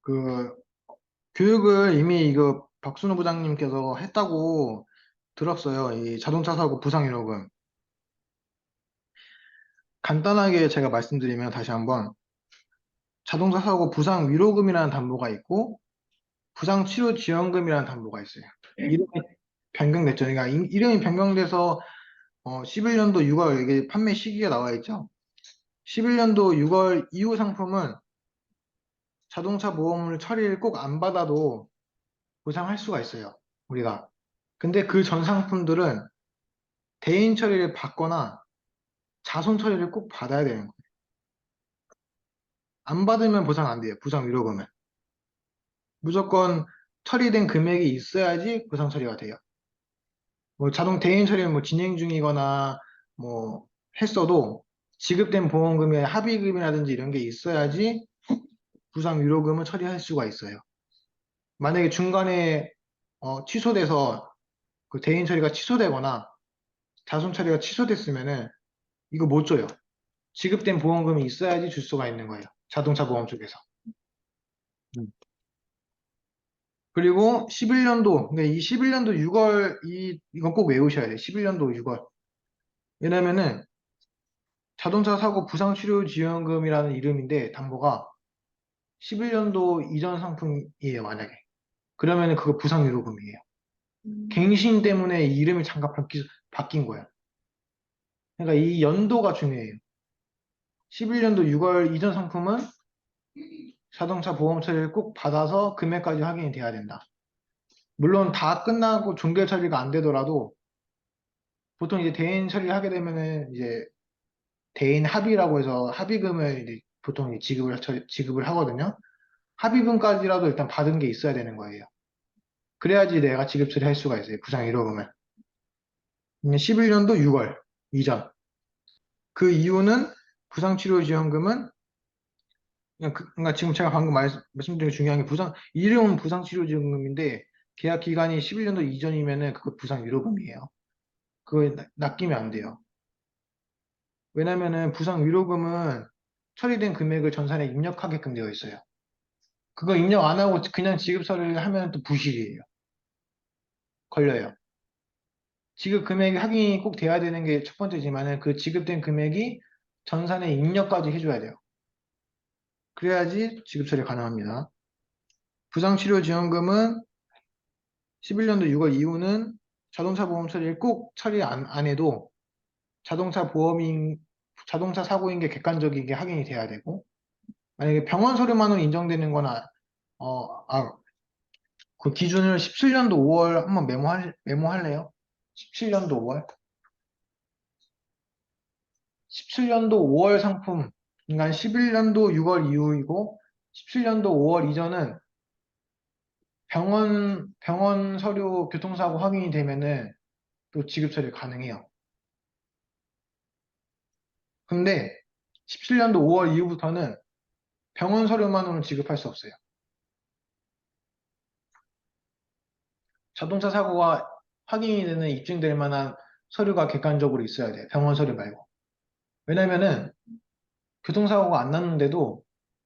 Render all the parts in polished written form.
그 교육을 이미 이거 박순호 부장님께서 했다고 들었어요. 이 자동차 사고 부상 위로금. 간단하게 제가 말씀드리면 다시 한번 자동차 사고 부상 위로금이라는 담보가 있고 부상 치료 지원금이라는 담보가 있어요. 이름이 변경됐죠. 그러니까 이름이 변경돼서 11년도 6월 이게 판매 시기가 나와 있죠. 11년도 6월 이후 상품은 자동차 보험을 처리를 꼭 안 받아도 보상할 수가 있어요. 우리가. 근데 그 전 상품들은 대인 처리를 받거나 자손 처리를 꼭 받아야 되는 거예요. 안 받으면 보상 안 돼요. 부상 위로금은. 무조건 처리된 금액이 있어야지 보상 처리가 돼요. 뭐 자동 대인 처리는 뭐 진행 중이거나 뭐 했어도 지급된 보험금의 합의금이라든지 이런 게 있어야지 부상 위로금을 처리할 수가 있어요. 만약에 중간에 취소돼서 그 대인 처리가 취소되거나 자손 처리가 취소됐으면은 이거 못 줘요. 지급된 보험금이 있어야지 줄 수가 있는 거예요. 자동차 보험 쪽에서. 음. 그리고 11년도, 그러니까 이 11년도 6월, 이건 꼭 외우셔야 돼요. 11년도 6월. 왜냐면은 자동차 사고 부상치료지원금이라는 이름인데 담보가 11년도 이전 상품이에요, 만약에. 그러면은 그거 부상위로금이에요. 갱신 때문에 이 이름이 잠깐 바뀐 거예요. 그러니까 이 연도가 중요해요. 11년도 6월 이전 상품은 자동차 보험 처리를 꼭 받아서 금액까지 확인이 돼야 된다. 물론 다 끝나고 종결 처리가 안 되더라도 보통 이제 대인 처리를 하게 되면은 이제 대인 합의라고 해서 합의금을 이제 보통 이제 지급을 하거든요. 합의금까지라도 일단 받은 게 있어야 되는 거예요. 그래야지 내가 지급 처리할 수가 있어요. 부상 1호금을. 11년도 6월 이전. 그 이유는 부상치료지원금은 그러니까 지금 제가 방금 말씀드린 중요한 게 이름은 부상치료지원금인데 계약 기간이 11년도 이전이면은 그거 부상 1호금이에요. 그거 낚이면 안 돼요. 왜냐면은 부상 위로금은 처리된 금액을 전산에 입력하게끔 되어 있어요. 그거 입력 안 하고 그냥 지급 처리를 하면 또 부실이에요. 걸려요. 지급 금액이 확인이 꼭 돼야 되는 게 첫 번째지만은 그 지급된 금액이 전산에 입력까지 해줘야 돼요. 그래야지 지급 처리 가능합니다. 부상치료지원금은 11년도 6월 이후는 자동차 보험 처리를 꼭 처리 안 해도 자동차 사고인 게 객관적인 게 확인이 돼야 되고 만약에 병원 서류만으로 인정되는 거나 어, 아, 그 기준을 17년도 5월 한번 메모할래요? 17년도 5월? 17년도 5월 상품, 그러니까 11년도 6월 이후이고 17년도 5월 이전은 병원 서류 교통사고 확인이 되면은 또 지급 처리 가능해요. 근데 17년도 5월 이후부터는 병원 서류만으로는 지급할 수 없어요. 자동차 사고가 확인이 되는 입증될 만한 서류가 객관적으로 있어야 돼요. 병원 서류 말고. 왜냐면은 교통사고가 안 났는데도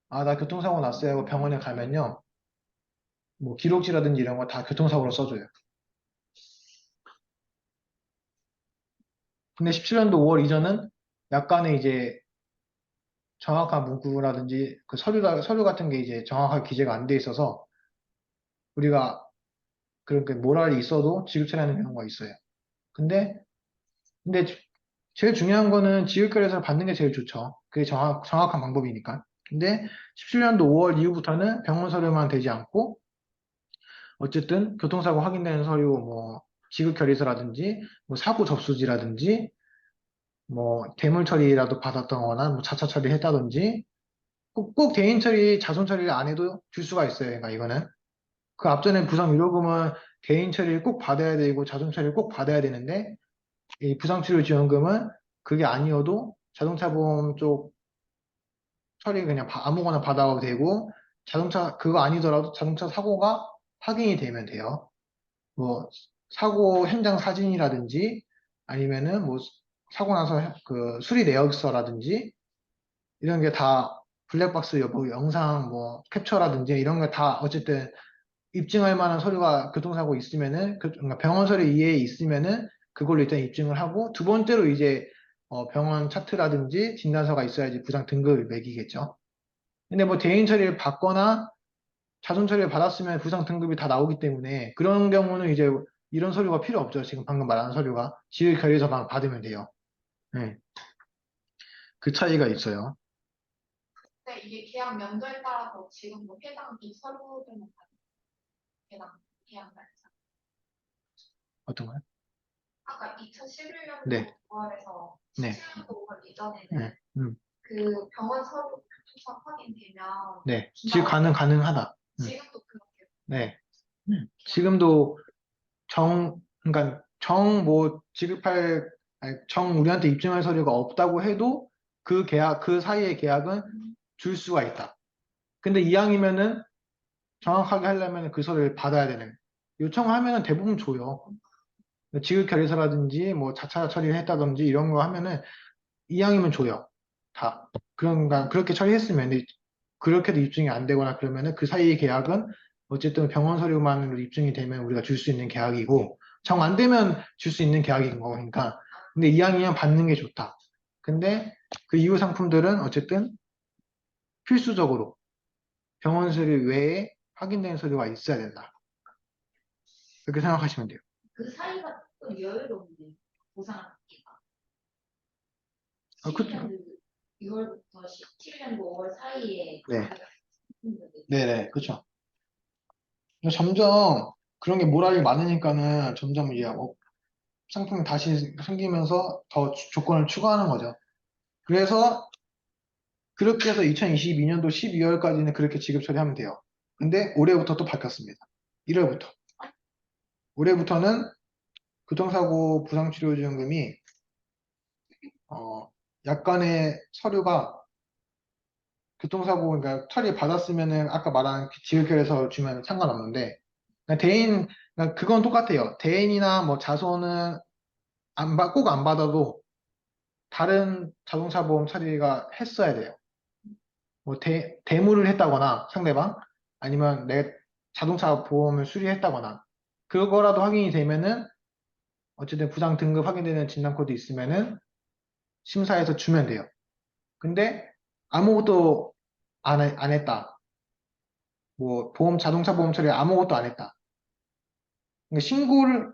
아, 나 교통사고 났어요 하고 병원에 가면요. 뭐 기록지라든지 이런 거 다 교통사고로 써줘요. 근데 17년도 5월 이전은 약간의 이제 정확한 문구라든지 그 서류 같은 게 이제 정확하게 기재가 안 돼 있어서 우리가 그렇게 모랄이 있어도 지급처리하는 경우가 있어요. 근데, 근데 제일 중요한 거는 지급결에서 받는 게 제일 좋죠. 그게 정확한 방법이니까. 근데 17년도 5월 이후부터는 병원 서류만 되지 않고 어쨌든 교통사고 확인되는 서류, 뭐 지급 결의서라든지, 뭐 사고 접수지라든지, 뭐 대물 처리라도 받았던거나, 뭐 자차 처리했다든지, 꼭 대인 처리, 자손 처리를 안 해도 줄 수가 있어요. 그러니까 이거는 그 앞전에 부상 위로금은 대인 처리를 꼭 받아야 되고 자손 처리를 꼭 받아야 되는데 이 부상치료지원금은 그게 아니어도 자동차 보험 쪽 처리 그냥 아무거나 받아도 되고 자동차 그거 아니더라도 자동차 사고가 확인이 되면 돼요. 뭐 사고 현장 사진이라든지 아니면은 뭐 사고 나서 그 수리 내역서라든지 이런 게 다 블랙박스 뭐 영상 뭐 캡처라든지 이런 거 다 어쨌든 입증할 만한 서류가 교통사고 있으면은 그러니까 병원 서류 이외에 있으면은 그걸로 일단 입증을 하고 두 번째로 이제 병원 차트라든지 진단서가 있어야지 부상 등급을 매기겠죠. 근데 뭐 대인 처리를 받거나 자손 처리를 받았으면 부상 등급이 다 나오기 때문에 그런 경우는 이제 이런 서류가 필요 없죠. 지금 방금 말한 서류가 지읒 결의서만 받으면 돼요. 네, 그 차이가 있어요. 근데 이게 계약 연도에 따라서 지금 뭐 해당 이 서류들만 해당 계약 날짜. 어떤 거요? 아까 2011년도 네, 5월에서 네, 17년도 5월 이전에는 네, 그 병원 서류 교통사 확인되면 네. 지금 준다고 했는데 가능하다. 지금도 그렇게 네. 지금도 그러니까 뭐, 지급할, 아니, 우리한테 입증할 서류가 없다고 해도 그 사이의 계약은 줄 수가 있다. 근데 이왕이면은 정확하게 하려면 그 서류를 받아야 되는. 요청하면은 대부분 줘요. 지급 결의서라든지 뭐 자차 처리를 했다든지 이런 거 하면은 이왕이면 줘요. 다. 그런가, 그렇게 처리했으면, 그렇게도 입증이 안 되거나 그러면은 그 사이의 계약은 어쨌든 병원 서류만으로 입증이 되면 우리가 줄 수 있는 계약이고, 정 안 되면 줄 수 있는 계약인 거니까. 근데 이왕이면 받는 게 좋다. 근데 그 이후 상품들은 어쨌든 필수적으로 병원 서류 외에 확인된 서류가 있어야 된다. 그렇게 생각하시면 돼요. 그 사이가 좀 여유로운데 보상하기가 그쵸. 12년도 6월부터 17년도 5월 사이에 네. 네네, 그쵸. 점점 그런 게 모랄이 많으니까는 점점 이제 상품이 다시 생기면서 더 조건을 추가하는 거죠. 그래서 그렇게 해서 2022년도 12월까지는 그렇게 지급 처리하면 돼요. 근데 올해부터 또 바뀌었습니다. 1월부터. 올해부터는 교통사고 부상치료지원금이 약간의 서류가 교통사고 그러니까 처리 받았으면은 아까 말한 지급결에서 주면 상관없는데 그러니까 그러니까 그건 똑같아요. 대인이나 뭐 자손은 꼭 안 받아도 다른 자동차 보험 처리가 했어야 돼요. 뭐 대물을 했다거나 상대방 아니면 내 자동차 보험을 수리했다거나 그거라도 확인이 되면은 어쨌든 부상 등급 확인되는 진단 코드 있으면은 심사해서 주면 돼요. 근데 아무것도 안 했다. 뭐 자동차 보험 처리 아무것도 안 했다. 그러니까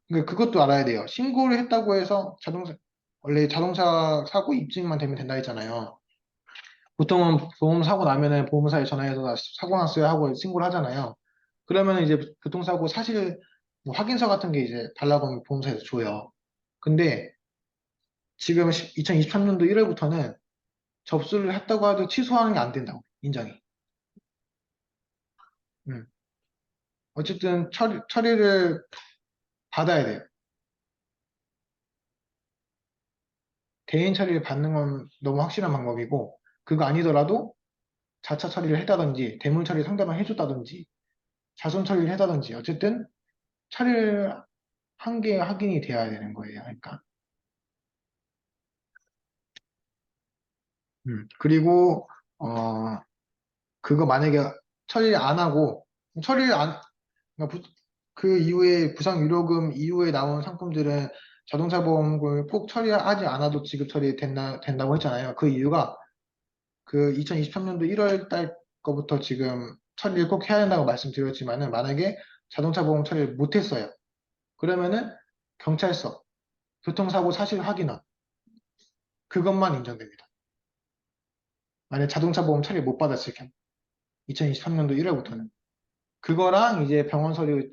그러니까 그것도 알아야 돼요. 신고를 했다고 해서 원래 자동차 사고 입증만 되면 된다 했잖아요. 보통은 보험 사고 나면은 보험사에 전화해서 나 사고 났어요 하고 신고를 하잖아요. 그러면 이제 교통사고 사실 뭐 확인서 같은 게 이제 달라고 하면 보험사에서 줘요. 근데 지금 2023년도 1월부터는 접수를 했다고 해도 취소하는 게 안 된다고 인정이. 음. 어쨌든 처리를 받아야 돼요. 대인 처리를 받는 건 너무 확실한 방법이고 그거 아니더라도 자차 처리를 했다든지 대물 처리 상대방 해줬다든지 자손 처리를 했다든지 어쨌든 처리를 한 게 확인이 돼야 되는 거예요. 그러니까. 그리고, 그거 만약에 처리를 안 하고, 처리를 안, 그러니까 그 이후에 부상 유료금 이후에 나온 상품들은 자동차 보험을 꼭 처리하지 않아도 지급 된다고 했잖아요. 그 이유가 그 2023년도 1월 달 거부터 지금 처리를 꼭 해야 된다고 말씀드렸지만은 만약에 자동차 보험 처리를 못 했어요. 그러면은 경찰서, 교통사고 사실 확인원, 그것만 인정됩니다. 만약 자동차 보험 처리 못 받았을 경우 2023년도 1월부터는 그거랑 이제 병원 서류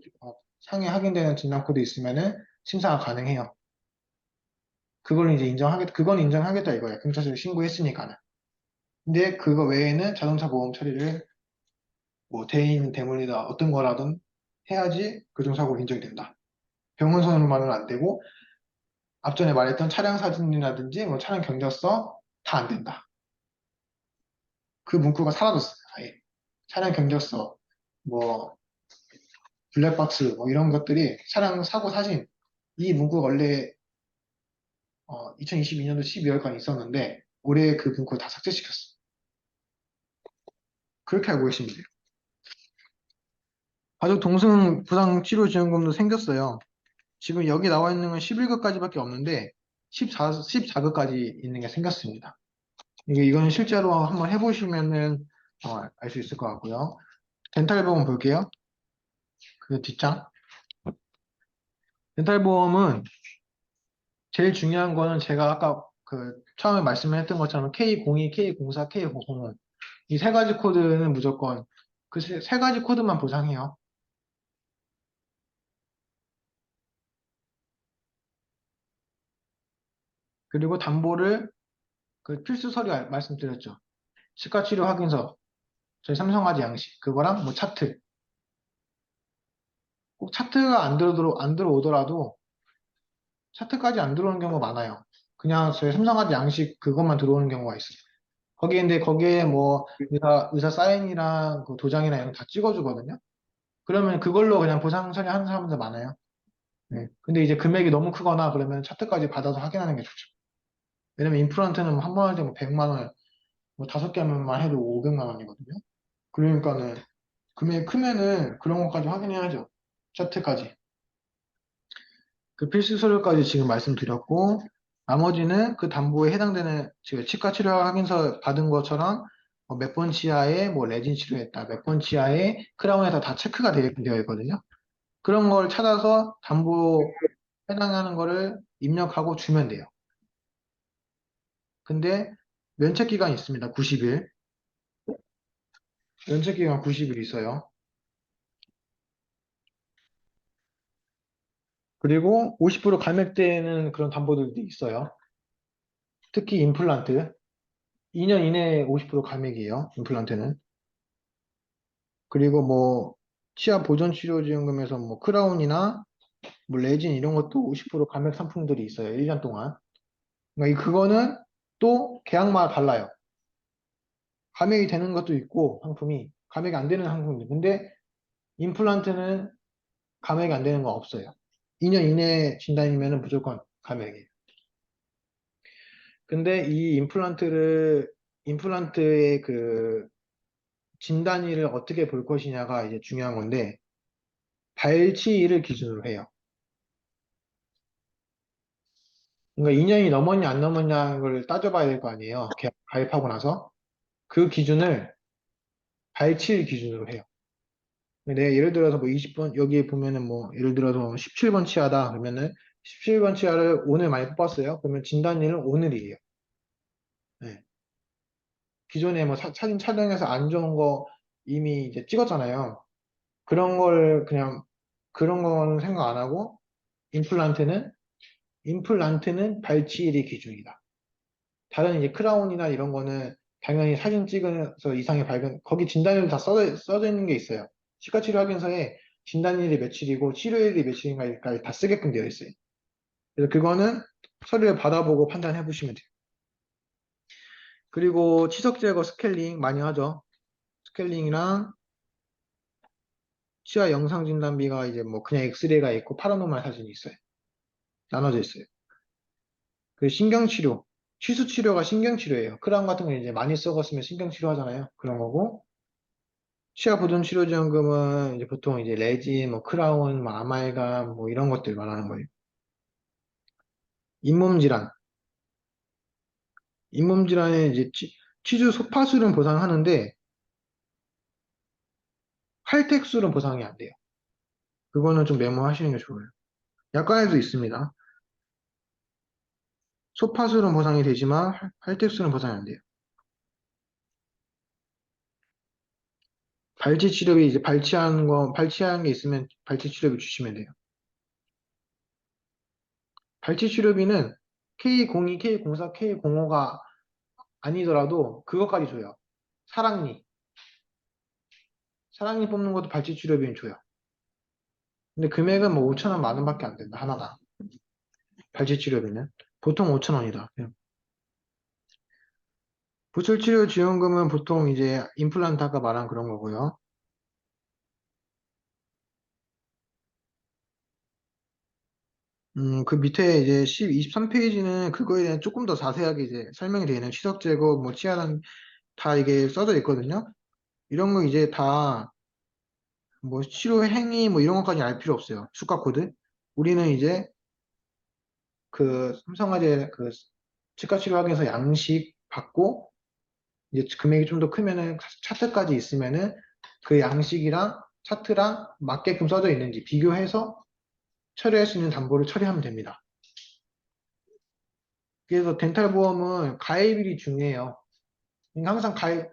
상에 확인되는 진단 코드 있으면은 심사가 가능해요. 그건 인정하겠다 이거예요. 경찰서에 신고했으니까는. 근데 그거 외에는 자동차 보험 처리를 뭐 대인 대물이다 어떤 거라든 해야지 교통사고 인정이 된다. 병원 서류만은 안 되고 앞전에 말했던 차량 사진이라든지 뭐 차량 경적서 다 안 된다. 그 문구가 사라졌어요. 아예. 차량 경적서 뭐 블랙박스 뭐 이런 것들이 차량 사고 사진 이 문구가 원래 2022년도 12월까지 있었는데 올해 그 문구를 다 삭제시켰어. 그렇게 알고 계시면 돼요. 가족 동승 부상 치료 지원금도 생겼어요. 지금 여기 나와 있는 건 11급까지밖에 없는데 14급까지 있는 게 생겼습니다. 이건 실제로 한번 해보시면은 알 수 있을 것 같고요. 덴탈 보험 볼게요. 그 뒷장. 덴탈 보험은 제일 중요한 거는 제가 아까 그 처음에 말씀했던 것처럼 K02, K04, K005 이 세 가지 코드는 무조건 그 세 가지 코드만 보상해요. 그리고 담보를 그 필수 서류 말씀드렸죠. 치과치료 확인서, 저희 삼성아지 양식 그거랑 뭐 차트. 꼭 차트가 안 들어오더라도 차트까지 안 들어오는 경우가 많아요. 그냥 저희 삼성아지 양식 그것만 들어오는 경우가 있어요. 거기에 뭐 의사 사인이랑 그 도장이랑 이런 거 다 찍어주거든요. 그러면 그걸로 그냥 보상 처리하는 사람들 많아요. 네. 근데 이제 금액이 너무 크거나 그러면 차트까지 받아서 확인하는 게 좋죠. 왜냐면 임플란트는 한 번 할 때 뭐 100만 원, 뭐 5개만 해도 500만 원이거든요. 그러니까는 금액이 크면은 그런 것까지 확인해야죠. 차트까지. 그 필수 서류까지 지금 말씀드렸고, 나머지는 그 담보에 해당되는 지금 치과 치료 확인서 받은 것처럼 몇 번 치아에 뭐 레진 치료했다, 몇 번 치아에 크라운에다 다 체크가 되어 있거든요. 그런 걸 찾아서 담보 해당하는 거를 입력하고 주면 돼요. 근데 면책 기간이 있습니다. 90일. 면책 기간 90일 있어요. 그리고 50% 감액되는 그런 담보들도 있어요. 특히 임플란트. 2년 이내에 50% 감액이에요. 임플란트는. 그리고 뭐 치아 보존 치료 지원금에서 뭐 크라운이나 뭐 레진 이런 것도 50% 감액 상품들이 있어요. 1년 동안. 그러니까 그거는 또 계약마다 달라요. 감액이 되는 것도 있고 상품이 감액이 안 되는 상품도 있고 근데 임플란트는 감액이 안 되는 거 없어요. 2년 이내 진단이면 무조건 감액이에요. 근데 이 임플란트의 그 진단일을 어떻게 볼 것이냐가 이제 중요한 건데 발치일을 기준으로 해요. 그러니까 2년이 넘었냐 안 넘었냐는 걸 따져봐야 될 거 아니에요. 가입하고 나서. 그 기준을 발치일 기준으로 해요. 내가 예를 들어서 뭐 20번, 여기에 보면은 뭐 예를 들어서 17번 치아다. 그러면은 17번 치아를 오늘 많이 뽑았어요. 그러면 진단일은 오늘이에요. 네. 기존에 뭐 사진 촬영해서 안 좋은 거 이미 이제 찍었잖아요. 그런 걸 그냥 그런 거는 생각 안 하고 임플란트는 발치일이 기준이다. 다른 이제 크라운이나 이런 거는 당연히 사진 찍어서 이상의 발견, 거기 진단일도 다 써져 있는 게 있어요. 치과치료 확인서에 진단일이 며칠이고 치료일이 며칠인가까지 다 쓰게끔 되어 있어요. 그래서 그거는 서류를 받아보고 판단해 보시면 돼요. 그리고 치석 제거 스케일링 많이 하죠. 스케일링이랑 치아 영상 진단비가 이제 뭐 그냥 엑스레이가 있고 파라노말 사진이 있어요. 나눠져 있어요. 그 신경치료, 치수치료가 신경치료예요. 크라운 같은 거 이제 많이 썩었으면 신경치료 하잖아요. 그런 거고 치아 보존 치료 지원금은 이제 보통 이제 레진, 뭐 크라운, 뭐 아말감 뭐 이런 것들 말하는 거예요. 잇몸 질환, 잇몸 질환에 이제 치주 소파술은 보상하는데 칼텍술은 보상이 안 돼요. 그거는 좀 메모하시는 게 좋아요. 약관에도 있습니다. 소파술은 보상이 되지만 칼텍술은 보상이 안 돼요. 발치 치료비 이제 발치한 게 있으면 발치 치료비 주시면 돼요. 발치 치료비는 K02, K04, K05가 아니더라도 그것까지 줘요. 사랑니. 사랑니 뽑는 것도 발치 치료비는 줘요. 근데 금액은 뭐 5천 원, 만 원밖에 안 된다. 하나당. 발치 치료비는. 보통 5천 원이다. 보철 치료 지원금은 보통 이제 임플란트 아까 말한 그런 거고요. 그 밑에 이제 23페이지는 그거에 대한 조금 더 자세하게 이제 설명이 되어 있는 치석 제거, 뭐 치아는 다 이게 써져 있거든요. 이런 거 이제 다 뭐 치료 행위 뭐 이런 것까지 알 필요 없어요. 수가 코드. 우리는 이제 그 삼성화재 그 치과 치료 하면서 양식 받고 이제 금액이 좀 더 크면은 차트까지 있으면은 그 양식이랑 차트랑 맞게끔 써져 있는지 비교해서 처리할 수 있는 담보를 처리하면 됩니다. 그래서 덴탈 보험은 가입일이 중요해요. 그러니까 항상 가입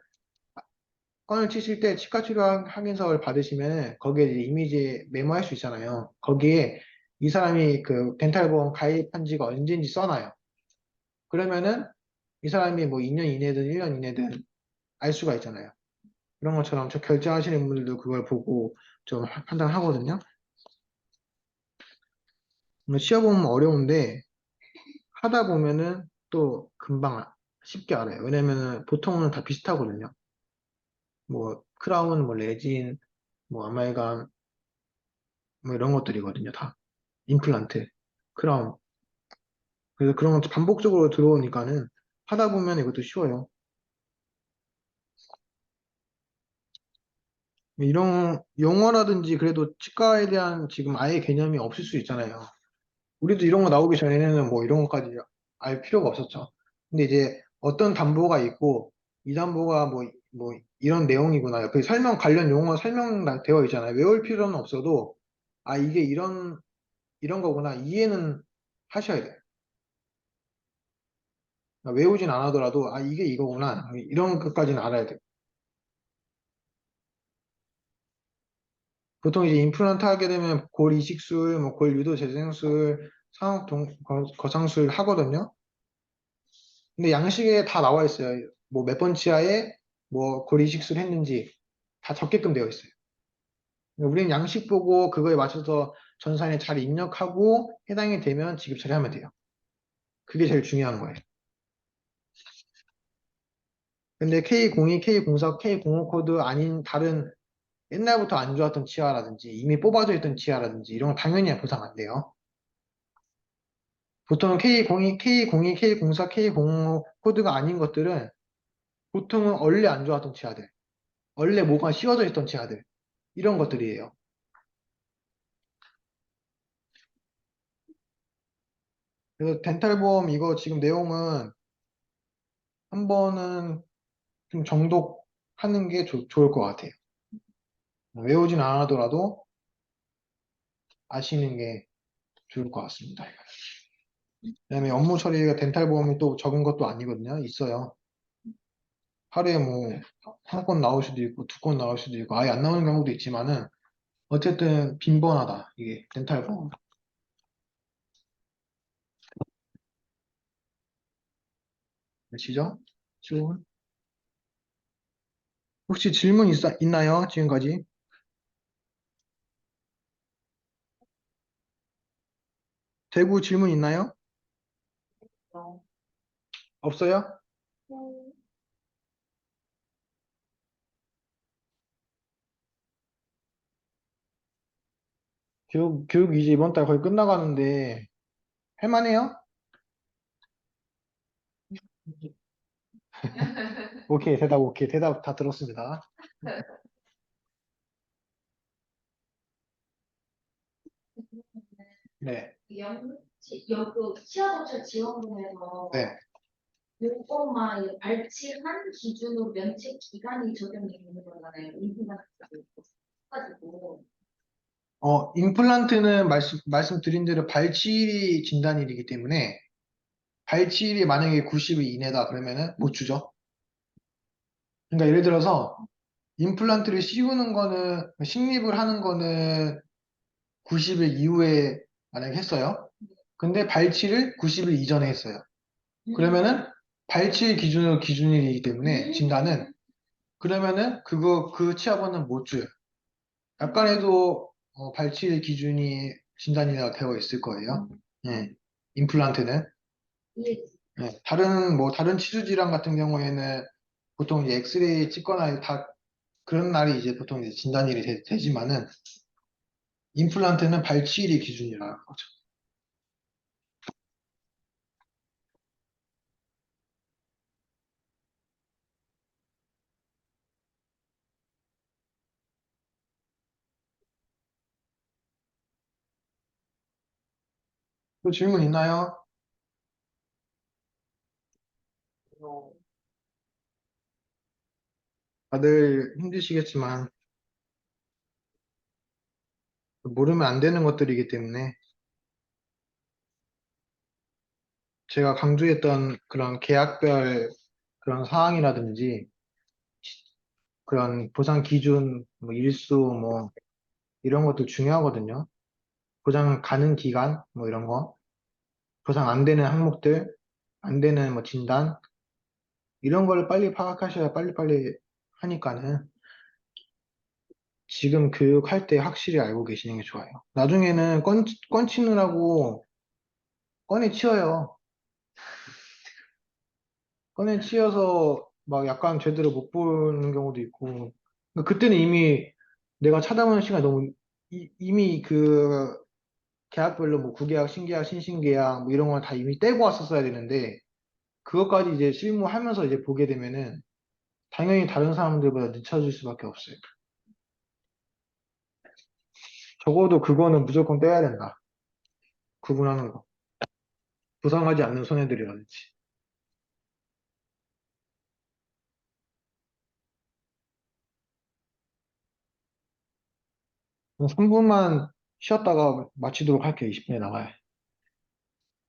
건을 치실 때 치과 치료 확인서를 받으시면 거기에 이제 이미지에 메모할 수 있잖아요. 거기에 이 사람이 그 덴탈 보험 가입한 지가 언제인지 써놔요. 그러면은 이 사람이 뭐 2년 이내든 1년 이내든 알 수가 있잖아요. 그런 것처럼 저 결제하시는 분들도 그걸 보고 좀 판단하거든요. 시험보면 어려운데 하다 보면은 또 금방 쉽게 알아요. 왜냐면은 보통은 다 비슷하거든요. 뭐 크라운, 뭐 레진, 뭐 아말감 뭐 이런 것들이거든요. 다 임플란트, 크라운. 그래서 그런 것 반복적으로 들어오니까는 하다 보면 이것도 쉬워요. 이런 용어라든지 그래도 치과에 대한 지금 아예 개념이 없을 수 있잖아요. 우리도 이런 거 나오기 전에는 뭐 이런 것까지 알 필요가 없었죠. 근데 이제 어떤 담보가 있고 이 담보가 뭐 이런 내용이구나. 그 설명 관련 용어 설명되어 있잖아요. 외울 필요는 없어도 아 이게 이런 거구나 이해는 하셔야 돼요. 그러니까 외우진 않아더라도 아 이게 이거구나 이런 것까지는 알아야 돼요. 보통 이제 임플란트 하게 되면 골 이식술, 뭐 골 유도 재생술, 거상술 하거든요. 근데 양식에 다 나와 있어요. 뭐 몇 번 치아에 뭐 골 이식술 했는지 다 적게끔 되어 있어요. 우리는 양식 보고 그거에 맞춰서 전산에 잘 입력하고 해당이 되면 지급 처리하면 돼요. 그게 제일 중요한 거예요. 근데 K02, K04, K05 코드 아닌 다른 옛날부터 안 좋았던 치아라든지 이미 뽑아져 있던 치아라든지 이런 건 당연히 보상 안 돼요. 보통 K02, K02, K04, K05 코드가 아닌 것들은 보통은 원래 안 좋았던 치아들, 원래 뭐가 씌워져 있던 치아들 이런 것들이에요. 그래서 덴탈 보험 이거 지금 내용은 한 번은 좀 정독하는 게 좋을 것 같아요. 외우진 않아더라도 아시는 게 좋을 것 같습니다. 그다음에 업무 처리가 덴탈 보험이 또 적은 것도 아니거든요. 있어요. 하루에 뭐 한 건 나올 수도 있고 두 건 나올 수도 있고 아예 안 나오는 경우도 있지만은 어쨌든 빈번하다. 이게 덴탈 보험. 아시죠? 질문? 혹시 질문 있나요? 지금까지? 대구 질문 있나요? 어. 없어요? 음, 교육 이제 이번 달 거의 끝나가는데 할만해요? 오케이, 대답 오케이. 대답 다 들었습니다. 네, 그 치아도처 지원금에서 네. 요것만 발치한 기준으로 면책 기간이 적용이 되는 거잖아요. 임플란트 가지고. 임플란트는 말씀드린 대로 발치일이 진단일이기 때문에 발치일이 만약에 90일 이내다 그러면은 못 주죠. 그러니까 예를 들어서 임플란트를 씌우는 거는 식립을 하는 거는 90일 이후에 만약에 했어요. 근데 발치를 90일 이전에 했어요. 그러면은 발치 기준으로 기준일이기 때문에 진단은 그러면은 그 치아번은 못 줘요. 약간에도 발치 기준이 진단이라 되어 있을 거예요. 예. 임플란트는. 예. 다른 치주 질환 같은 경우에는 보통 이제 엑스레이 찍거나 다 그런 날이 이제 보통 이제 진단일이 되지만은 임플란트는 발치일이 기준이라는 거죠. 또 질문 있나요? 다들 힘드시겠지만 모르면 안 되는 것들이기 때문에 제가 강조했던 그런 계약별 그런 사항이라든지 그런 보상 기준, 뭐 일수, 뭐 이런 것도 중요하거든요. 보상 가능 기간, 뭐 이런 거, 보상 안 되는 항목들, 안 되는 뭐 진단, 이런 거를 빨리 파악하셔야 빨리빨리 하니까는 지금 교육할 때 확실히 알고 계시는 게 좋아요. 나중에는 건치느라고 꺼내 치워요. 꺼내 치여서 막 약간 제대로 못 보는 경우도 있고. 그러니까 그때는 이미 내가 차담하는 시간이 너무 이미 그 계약별로 뭐 구계약, 신계약, 신신계약 뭐 이런 걸 다 이미 떼고 왔었어야 되는데 그것까지 이제 실무하면서 이제 보게 되면은 당연히 다른 사람들보다 늦춰질 수밖에 없어요. 적어도 그거는 무조건 떼야 된다. 구분하는 거. 부상하지 않는 손해들이라든지. 3분만 쉬었다가 마치도록 할게요. 20분에 나가요.